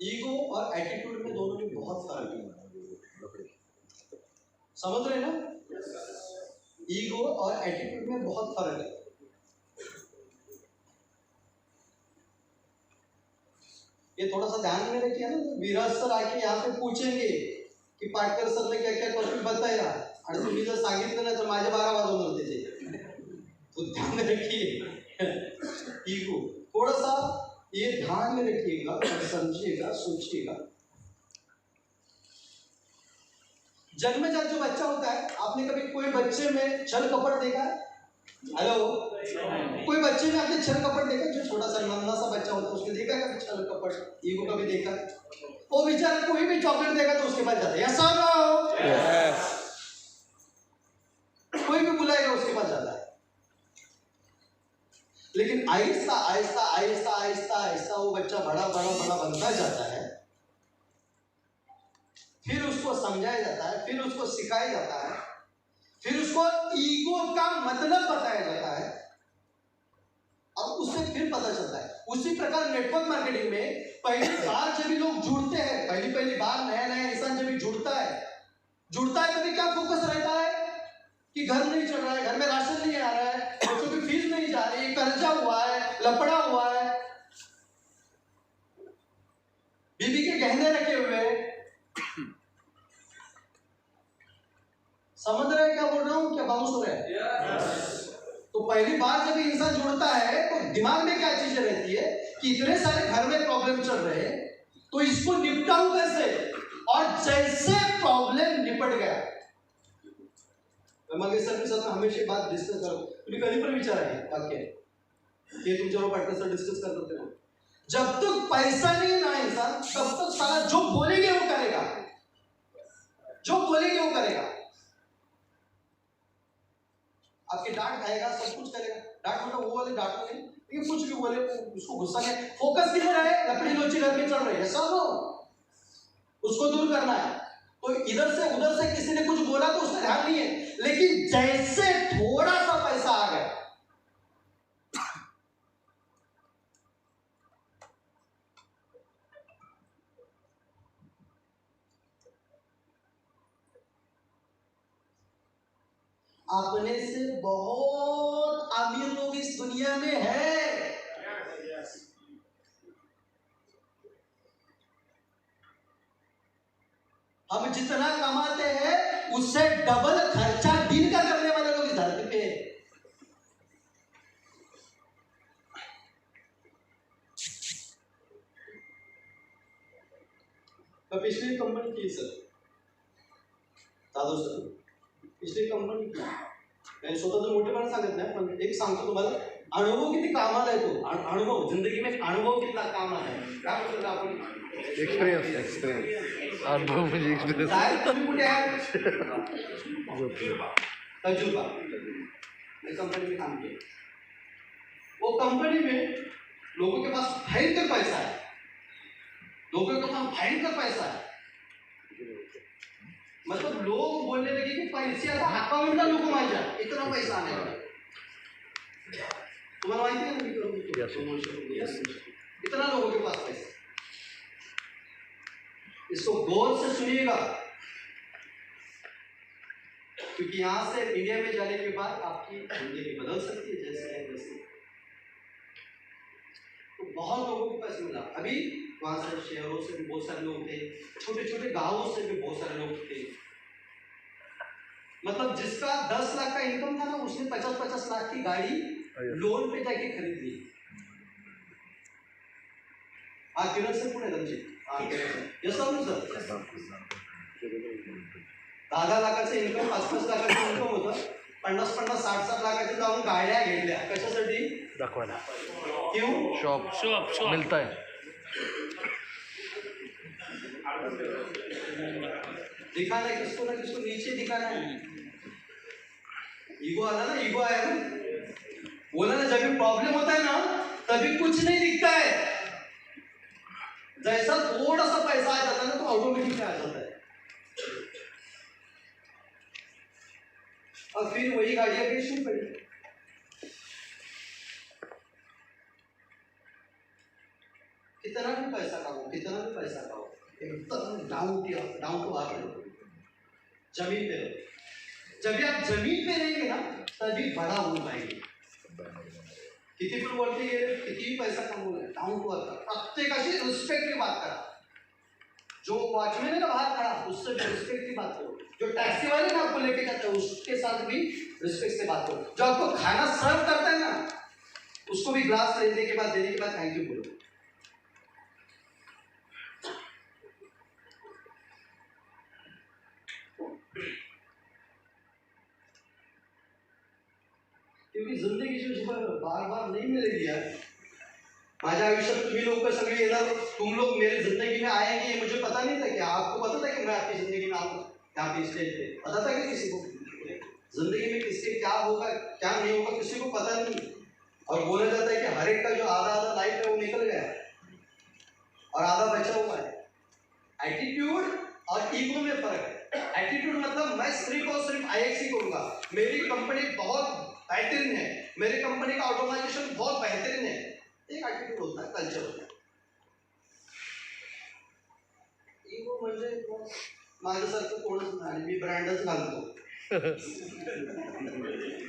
Ego और attitude में दोनों में बहुत फर्क है, समझ रहे ना? ईगो और एटीट्यूड में बहुत फर्क है। ये थोड़ा सा ध्यान में रखिए ना, तो विराज सर आके यहाँ पे पूछेंगे की पाटकर सरने क्या क्या टॉपिक बताया आणि तुम्ही जर सांगितलं ना तर माझे 12 वाजवून होते ते, तो ध्यान में रखिए। ईगो थोड़ा सा ये ध्यान में रखिएगा, समझिएगा, सोचिएगा। जन्मजात जो बच्चा होता है, आपने कभी कोई बच्चे में छल कपट देखा है? हेलो, कोई बच्चे में आपने छल कपट देखा? जो छोटा सा नन्हा सा बच्चा होता है उसने देखा है कभी छल कपट? ईगो कभी देखा? वो बेचारा कोई भी चॉकलेट देगा तो उसके पास जाता है, ऐसा ना कोई भी बुलाएगा उसके पास जाता है। लेकिन आहिस्ता आहिस्ता आहिस्ता आहिस्ता आहिस्ता वो बच्चा बड़ा बड़ा बड़ा बनता जाता है, फिर उसको समझाया जाता है, फिर उसको सिखाया जाता है, फिर उसको ईगो का मतलब बताया जाता है, और उससे फिर पता चलता है। उसी प्रकार नेटवर्क मार्केटिंग में पहली बार जब भी लोग जुड़ते हैं, पहली बार नया नया इंसान जब भी जुड़ता है तभी क्या फोकस रहता है कि घर नहीं चल रहा है, घर में राशन नहीं आ रहा है, बच्चों की फीस नहीं जा रही, कर्जा हुआ है, लपड़ा हुआ है, बीबी के गहने रखे हुए हैं। समझ रहे हैं क्या बोल रहा हूं? क्या बाउंस हो रहा है? तो पहली बार जब इंसान जुड़ता है तो दिमाग में क्या चीजें रहती है कि इतने सारे घर में प्रॉब्लम चल रहे हैं, तो इसको निपटाऊं कैसे? और जैसे प्रॉब्लम निपट गया, सर के साथ हमेशा बात डिस्कस करो, तुम्ही कधी पण विचारा वाक्य हे तुमच्या पार्टनर सर डिस्कस करते हो। जब तक पैसा नहीं ना इंसान, तब तक सारा जो बोलेंगे वो करेगा, जो बोलेंगे वो करेगा। आपके डांट खाएगा, सब कुछ करेगा। डांट मतलब वो वाले डांट नहीं, लेकिन कुछ भी बोले उसको गुस्सा नहीं। फोकस किधर है? लकड़ी लोची घर में चल रही है, सब उसको दूर करना है। तो इधर से उधर से किसी ने कुछ बोला तो उसका ध्यान नहीं है, लेकिन जैसे थोड़ा सा पैसा आ गया, अपने से बहुत अमीर लोग इस दुनिया में हैं। हम जितना कमाते हैं उससे डबल खर्चा दिन का करने वाले लोग इस धरती पे हैं। पिछली कंपनी की सर दादो सर, पिछली कंपनी की मैं स्वतः तो मोठेपणा सांगत नाही, पण एक सांगतो तुम्हाला, अनुभव किती कामाला येतो, अनुभव जिंदगी में अनुभव कितना कामाला आहे, काय बोलतो आपण? एक्सपीरियंस अनुभव म्हणजे एक्सपीरियंस। तुम्ही कुठे आहे? तजुर्बा कंपनी में काम किया, वो कंपनी में लोगों के पास भयंकर पैसा है, लोगों के पास भयंकर पैसा है, मतलब लोग बोलने लगे कि पैसे आता अकाउंटला लोक माझ्या इतना पैसा आने वाला। तुम्हाला माहिती है ना, इतना लोगों के पास पैसा। इसको गौर से सुनिएगा, क्योंकि यहां से इंडिया में जाने के बाद आपकी जिंदगी बदल सकती है जैसे है वैसे। तो बहुत लोगों को पैसे मिला। अभी वहां से शहरों से भी बहुत सारे लोग थे, छोटे छोटे गांवों से भी बहुत सारे लोग थे। मतलब जिसका 10 लाख का इनकम था ना, उसने 50-50 लाख की गाड़ी लोन पे जाके खरीद ली। किरण से पुणे तुमची सर 10 लाखाचं इन्कम, 5-5 लाखाचं इन्कम होतं, 50-50, 60-60 लाखाच्या जाऊन गाड्या घेतल्या कशासाठी? दाखवायला। क्यों? शॉप मिलता है, दिखाना है किसको ना किसको, नीचे दिखाना है। ईगो आना ना, ईगो आया ना, बोला ना, जब भी प्रॉब्लम होता है ना तभी कुछ नहीं दिखता है, जैसा थोड़ा सा पैसा आ जाता है ना तो ऑटोमेटिक आ जाता है, और फिर वही गाड़ियां बेचनी पड़ी। कितना भी पैसा कमाओ, कितना भी पैसा कमाओ, एकदम डाउन टू अर्थ रहो, जमीन पे रहो। जब भी आप जमीन पे रहेंगे ना तभी बड़ा हो पाएंगे। किती पण वरती गेले, कितीही पैसा कमवला, डाउन टू अर्थ, प्रत्येकाशी रिस्पेक्ट की बात करा। जो वॉचमैन है ना बाहर खड़ा, उससे भी रिस्पेक्ट की बात करो। जो टैक्सी वाले ना आपको लेके जाते हैं उसके साथ भी रिस्पेक्ट से बात करो। जो आपको खाना सर्व करता है ना उसको भी ग्लास देने के बाद थैंक यू बोलो। क्योंकि जिंदगी जो बार बार नहीं मिलेगी यार। माझ्या आयुष्यात तुम्ही लोग सगळे येणार, तुम लोग मेरी जिंदगी में आएंगे, मुझे पता नहीं था। क्या आपको पता था कि मैं आपकी जिंदगी में आऊंगा? यहाँ पे स्टेज पे पता था कि किसी को जिंदगी में किसके क्या होगा क्या नहीं होगा किसी को पता नहीं। और बोला जाता है कि हर एक का जो आधा आधा लाइफ है वो निकल गया और आधा बचा हुआ है। एटीट्यूड और ईगो में फर्क है। एटीट्यूड मतलब मैं सिर्फ और सिर्फ आईएक्स ही करूंगा, मेरी कंपनी बहुत बेहतरीन है, मेरी कंपनी का ऑटोमाइजेशन बहुत बेहतरीन है, एक एटीट्यूड होता है, कल्चर होता है। ईगो म्हणजे माझ्यासारखं कोणच नाही, मी ब्रँडच घालतो।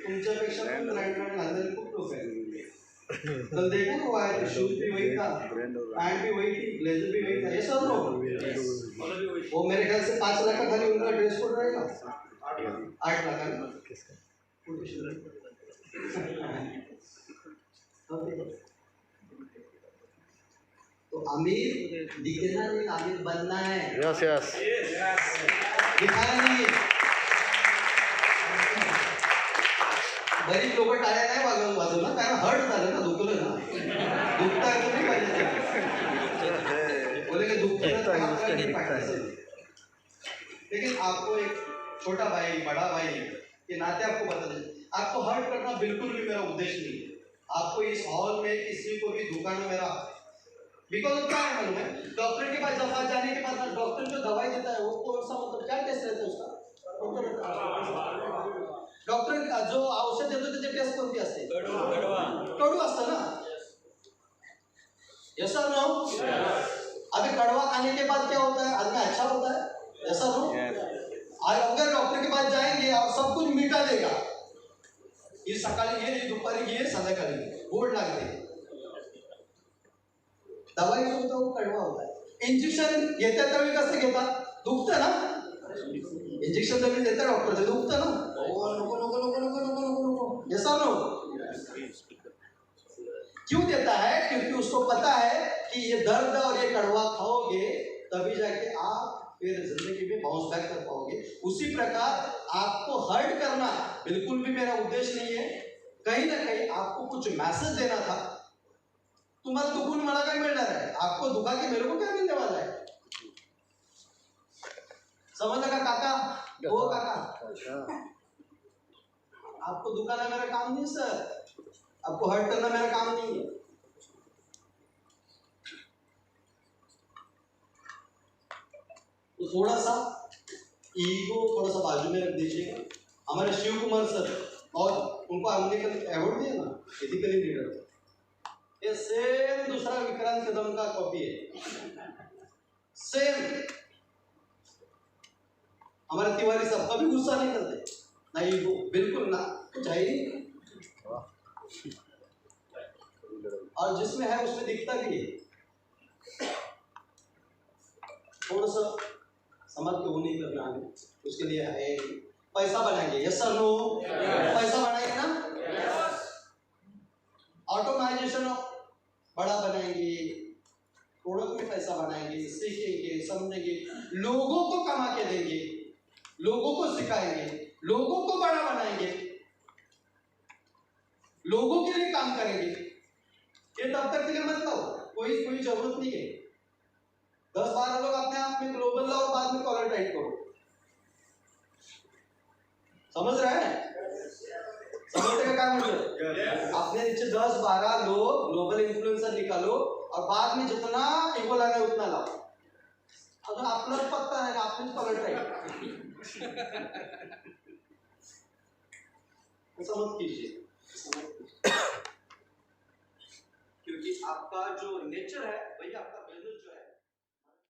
तुमच्यापेक्षा पण ब्रँड घालणारे खूप लोक आहेत। कल देखा ना वो आया, शूज भी वही था, पैंट भी वही थी, ब्लेजर भी वही था, ये सब लोग वो मेरे ख्याल से 5 लाख का खाली उनका ड्रेस कोड रहेगा, 8 लाख का। तो अमीर दिखना नहीं, अमीर बनना है। यस यस दिखाना नहीं है। गरीब लोक टाळ्या नाही वाजवणार कारण हर्ट झालं ना, दुखलं ना, दुखता है तो नहीं पाहिजे बोले कि दुखता है। लेकिन आपको एक छोटा भाई बड़ा भाई के नाते आपको बता दें, आपको हर्ट करना बिल्कुल भी मेरा उद्देश्य नहीं है। आपको इस हॉल में किसी को भी दुकान मेरा बिकॉज क्या है मालूम है, डॉक्टर के पास दवा जाने के बाद डॉक्टर जो दवाई देता है वो कौन सा मतलब क्या टेस्ट रहता है उसका? डॉक्टर जो औषध देतो त्याचे टेस्ट कोणती असते? कडू असतं ना। यस और नो? अभी कड़वा खाने के बाद क्या होता है? आदमी अच्छा होता है? यस और नो? अगर डॉक्टर के पास जाएंगे और सब कुछ मीठा देगा, ये सकाळी ये दुपारी ये संध्याकाळी गोड लागते, दवाई जो होता है वो कड़वा होता है। इंजेक्शन घेता त्यावेळी कसं घेतात? दुखतं ना, इंजेक्शन जब देता है डॉक्टर दुखतं ना, नको नको नको नको नको नको नको, ऐसा नो। क्यों देता है? क्योंकि उसको पता है कि ये दर्द और ये कड़वा खाओगे तभी जाके आप फिर जिंदगी में बाउंस बैक कर पाओगे। उसी प्रकार आपको हर्ट करना बिल्कुल भी मेरा उद्देश्य नहीं है। कहीं ना कहीं आपको कुछ मैसेज देना था। तुम्हारा दुखून मला काय मिळणार है? आपको दुखा के मेरे को क्या मिलने वाला है? समझ लगा काका? वो काका, आपको दुखाना मेरा काम नहीं सर, आपको हर्ट करना मेरा काम नहीं है। तो थोड़ा सा ईगो थोड़ा सा बाजू में रख दीजिएगा। हमारे शिव कुमार सर और उनको हमने कल अवार्ड दिया ना एथिकली लीडर, ये सेम दूसरा विक्रांत कदम का कॉपी है, सेम। हमारे तिवारी साहब कभी गुस्सा नहीं करते, नहीं वो बिल्कुल ना, कुछ है ही नहीं, और जिसमें है उसमें दिखता भी है। थोड़ा सा समझ के वो नहीं करना है, उसके लिए है पैसा बनाएंगे। Yes sir no? पैसा बनाएंगे ना, ऑटोमाइजेशन बड़ा बनाएंगे, प्रोडक्ट में पैसा बनाएंगे, सीखेंगे, समझेंगे, लोगों को कमा के देंगे, लोगों को सिखाएंगे, लोगों को बड़ा बनाएंगे, लोगों के लिए काम करेंगे। ये तब तक के लिए मतलब कोई जरूरत नहीं है 10-12 लोग अपने आप में ग्लोबल लाओ, बाद में कॉलर टाइट करो। समझ रहे हैं? समझते का क्या मतलब? अपने नीचे 10-12 लोग ग्लोबल इन्फ्लुएंसर निकालो और बाद में जितना इको लाना है उतना लाओ। अगर आपला पत्ता है आपने कॉलर टाइट ऐसा मत कीजिए, क्योंकि आपका जो नेचर है वही आपका